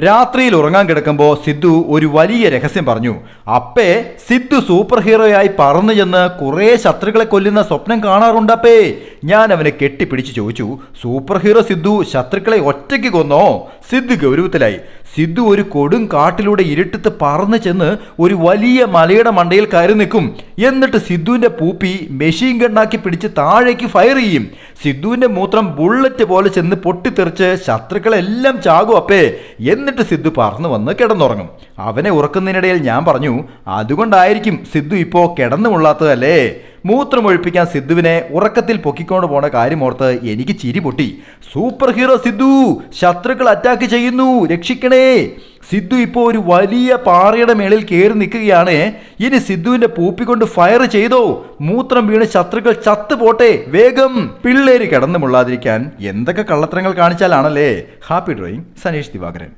രാത്രിയിൽ ഉറങ്ങാൻ കിടക്കുമ്പോൾ സിദ്ധു ഒരു വലിയ രഹസ്യം പറഞ്ഞു. അപ്പേ, സിദ്ധു സൂപ്പർ ഹീറോയായി പറന്നു ചെന്ന് കുറേ ശത്രുക്കളെ കൊല്ലുന്ന സ്വപ്നം കാണാറുണ്ടപ്പേ. ഞാൻ അവനെ കെട്ടിപ്പിടിച്ച് ചോദിച്ചു, സൂപ്പർ ഹീറോ സിദ്ധു ശത്രുക്കളെ ഒറ്റയ്ക്ക് കൊന്നോ? സിദ്ധു ഗൗരവത്തിലായി. സിദ്ധു ഒരു കൊടും കാട്ടിലൂടെ ഇരുട്ടത്ത് പറന്നു ചെന്ന് ഒരു വലിയ മലയുടെ മണ്ടയിൽ കയറി നിൽക്കും. എന്നിട്ട് സിദ്ധുവിന്റെ പൂപ്പി മെഷീൻ ഗണ്ണാക്കി പിടിച്ച് താഴേക്ക് ഫയർ ചെയ്യും. സിദ്ധുവിന്റെ മൂത്രം ബുള്ളറ്റ് പോലെ ചെന്ന് പൊട്ടിത്തെറിച്ച് ശത്രുക്കളെല്ലാം ചാകും അപ്പേ. എന്നിട്ട് സിദ്ധു പറന്നു വന്ന് കിടന്നുറങ്ങും. അവനെ ഉറക്കുന്നതിനിടയിൽ ഞാൻ പറഞ്ഞു, അതുകൊണ്ടായിരിക്കും സിദ്ധു ഇപ്പോ കിടന്നുമുള്ളാത്തതല്ലേ. മൂത്രമൊഴിപ്പിക്കാൻ സിദ്ധുവിനെ ഉറക്കത്തിൽ പൊക്കിക്കൊണ്ട് പോണ കാര്യമോർത്ത് എനിക്ക് ചിരി പൊട്ടി. സൂപ്പർ ഹീറോ സിദ്ധു, ശത്രുക്കൾ അറ്റാക്ക് ചെയ്യുന്നു, രക്ഷിക്കണേ. സിദ്ധു ഇപ്പോൾ ഒരു വലിയ പാറയുടെ മേളിൽ കയറി നിൽക്കുകയാണ്. ഇനി സിദ്ധുവിന്റെ പൂപ്പി കൊണ്ട് ഫയർ ചെയ്തോ, മൂത്രം വീണ് ശത്രുക്കൾ ചത്തുപോട്ടെ, വേഗം. പിള്ളേര് കിടന്നുമുള്ളാതിരിക്കാൻ എന്തൊക്കെ കള്ളത്തരങ്ങൾ കാണിച്ചാലാണല്ലേ. Happy drawing, Saneesh Divakaran.